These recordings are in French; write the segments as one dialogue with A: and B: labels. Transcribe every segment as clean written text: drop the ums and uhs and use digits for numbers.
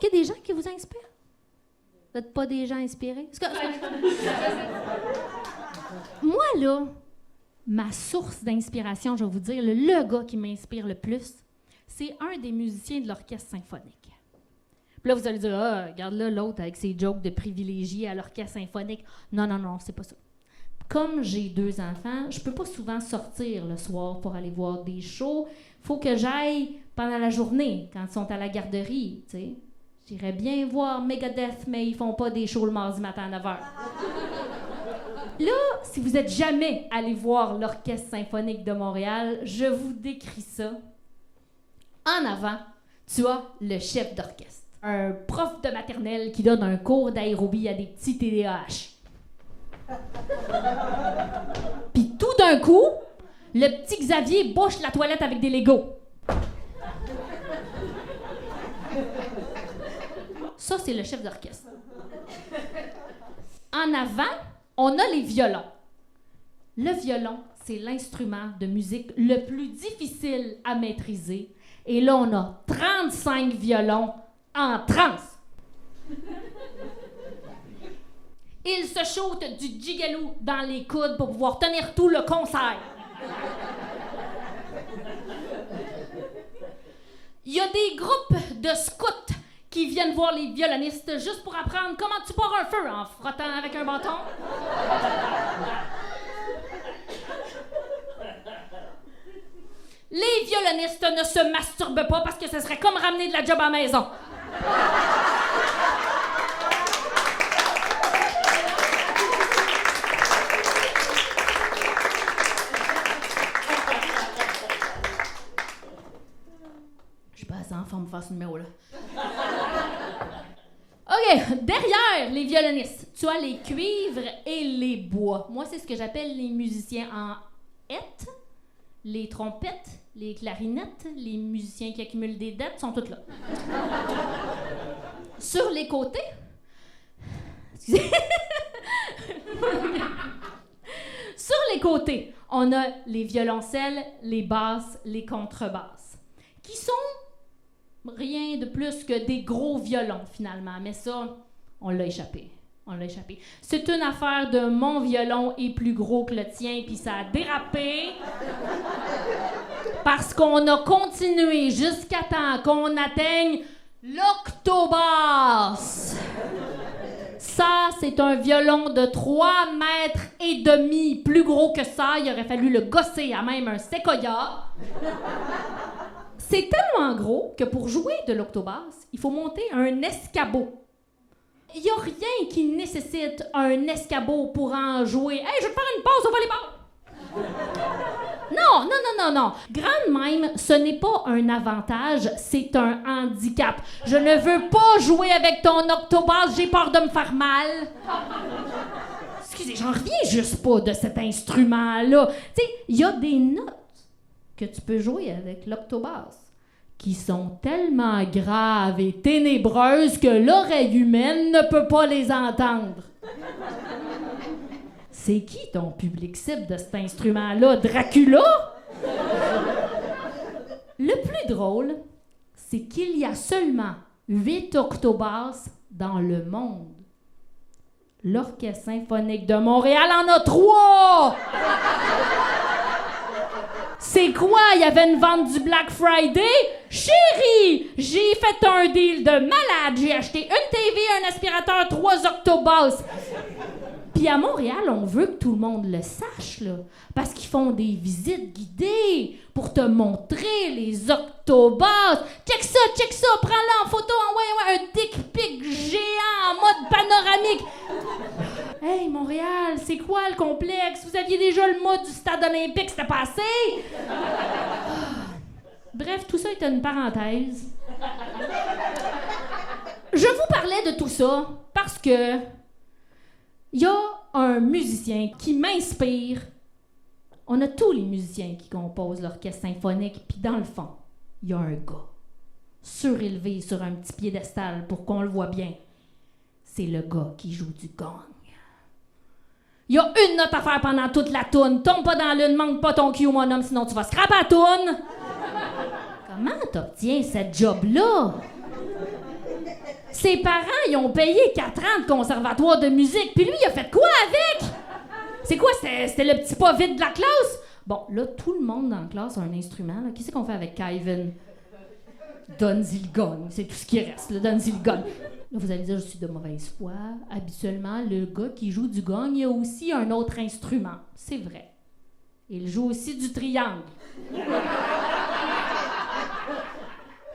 A: qu'il y a des gens qui vous inspirent? Vous n'êtes pas des gens inspirés? Moi, là, ma source d'inspiration, je vais vous dire, le gars qui m'inspire le plus, c'est un des musiciens de l'orchestre symphonique. Puis là, vous allez dire, ah, regarde là, l'autre avec ses jokes de privilégié à l'orchestre symphonique. Non, non, non, c'est pas ça. Comme j'ai 2 enfants, je peux pas souvent sortir le soir pour aller voir des shows. Faut que j'aille pendant la journée, quand ils sont à la garderie, tu sais. J'irais bien voir Megadeth, mais ils font pas des shows le mardi matin à 9h. Là, si vous êtes jamais allé voir l'Orchestre symphonique de Montréal, je vous décris ça. En avant, tu as le chef d'orchestre. Un prof de maternelle qui donne un cours d'aérobie à des petits TDAH. Puis tout d'un coup, le petit Xavier bouche la toilette avec des Legos. Ça, c'est le chef d'orchestre. En avant, on a les violons. Le violon, c'est l'instrument de musique le plus difficile à maîtriser. Et là, on a 35 violons en transe. Il se shoot du gigalou dans les coudes pour pouvoir tenir tout le concert. Il y a des groupes de scouts qui viennent voir les violonistes juste pour apprendre comment tu pars un feu en frottant avec un bâton. Les violonistes ne se masturbent pas parce que ce serait comme ramener de la job à la maison. Je suis pas assez en forme pour faire ce numéro-là. OK, derrière les violonistes, tu as les cuivres et les bois. Moi, c'est ce que j'appelle les musiciens en hête. Les trompettes, les clarinettes, les musiciens qui accumulent des dettes sont tous là. Sur les côtés... Excusez. Sur les côtés, on a les violoncelles, les basses, les contrebasses, qui sont rien de plus que des gros violons, finalement. Mais ça, on l'a échappé. On l'a échappé. C'est une affaire de mon violon est plus gros que le tien, puis ça a dérapé. Parce qu'on a continué jusqu'à temps qu'on atteigne l'octobasse. Ça, c'est un violon de 3 mètres et demi. Plus gros que ça, il aurait fallu le gosser à même un séquoia. C'est tellement gros que pour jouer de l'octobasse, il faut monter un escabeau. Il n'y a rien qui nécessite un escabeau pour en jouer. Hey, je vais te faire une pause au volleyball! Non, non, non, non, non. Grande même, ce n'est pas un avantage, c'est un handicap. Je ne veux pas jouer avec ton octobasse, j'ai peur de me faire mal. Excusez, j'en reviens juste pas de cet instrument-là. Tu sais, il y a des notes que tu peux jouer avec l'octobasse qui sont tellement graves et ténébreuses que l'oreille humaine ne peut pas les entendre. C'est qui ton public cible de cet instrument-là? Dracula? Le plus drôle, c'est qu'il y a seulement 8 octobasses dans le monde. L'Orchestre symphonique de Montréal en a 3! C'est quoi? Il y avait une vente du Black Friday? Chérie! J'ai fait un deal de malade! J'ai acheté une TV, un aspirateur, 3 octobasses. Puis à Montréal, on veut que tout le monde le sache, là. Parce qu'ils font des visites guidées pour te montrer les octobasses. Check ça, prends-le en photo, ouais, un dick pic géant en mode panoramique. Hey, Montréal, c'est quoi le complexe? Vous aviez déjà le mot du stade olympique, c'était pas assez? Bref, tout ça était une parenthèse. Je vous parlais de tout ça parce que il y a un musicien qui m'inspire. On a tous les musiciens qui composent l'orchestre symphonique, puis dans le fond, il y a un gars surélevé sur un petit piédestal pour qu'on le voit bien. C'est le gars qui joue du gong. Il y a une note à faire pendant toute la toune. Tombe pas dans l'une, manque pas ton cue, mon homme, sinon tu vas scraper la toune. Comment t'obtiens cette job-là? Ses parents, ils ont payé 4 ans de conservatoire de musique, puis lui, il a fait quoi avec? C'est quoi, c'était le petit pas vide de la classe? Bon, là, tout le monde dans la classe a un instrument. Là. Qu'est-ce qu'on fait avec Kevin? Donne-y le gun. C'est tout ce qui reste, là. Donne-y le gun. Là, vous allez dire, je suis de mauvaise foi. Habituellement, le gars qui joue du gong, il a aussi un autre instrument. C'est vrai. Il joue aussi du triangle.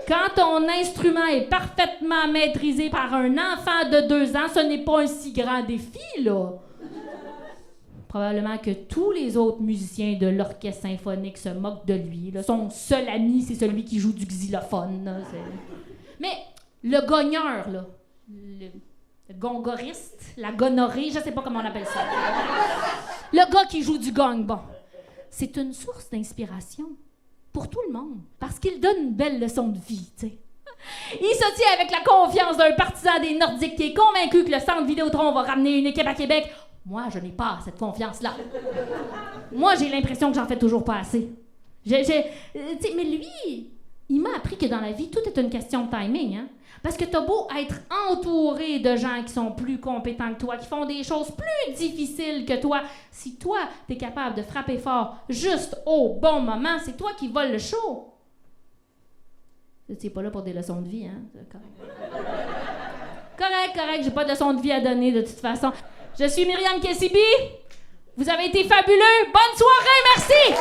A: Quand ton instrument est parfaitement maîtrisé par un enfant de 2 ans, ce n'est pas un si grand défi, là. Probablement que tous les autres musiciens de l'orchestre symphonique se moquent de lui. Là. Son seul ami, c'est celui qui joue du xylophone. Là, mais le gogneur, là, le gongoriste, la gonorrhée, je sais pas comment on appelle ça. Le gars qui joue du gong, bon, c'est une source d'inspiration pour tout le monde, parce qu'il donne une belle leçon de vie, tu sais. Il se tient avec la confiance d'un partisan des Nordiques qui est convaincu que le centre Vidéotron va ramener une équipe à Québec. Moi, je n'ai pas cette confiance-là. Moi, j'ai l'impression que j'en fais toujours pas assez. Mais lui, il m'a appris que dans la vie, tout est une question de timing, hein? Parce que t'as beau être entouré de gens qui sont plus compétents que toi, qui font des choses plus difficiles que toi, si toi, t'es capable de frapper fort juste au bon moment, c'est toi qui voles le show. T'es pas là pour des leçons de vie, hein? Correct, j'ai pas de leçons de vie à donner de toute façon. Je suis Myriam Kessibi. Vous avez été fabuleux. Bonne soirée, merci!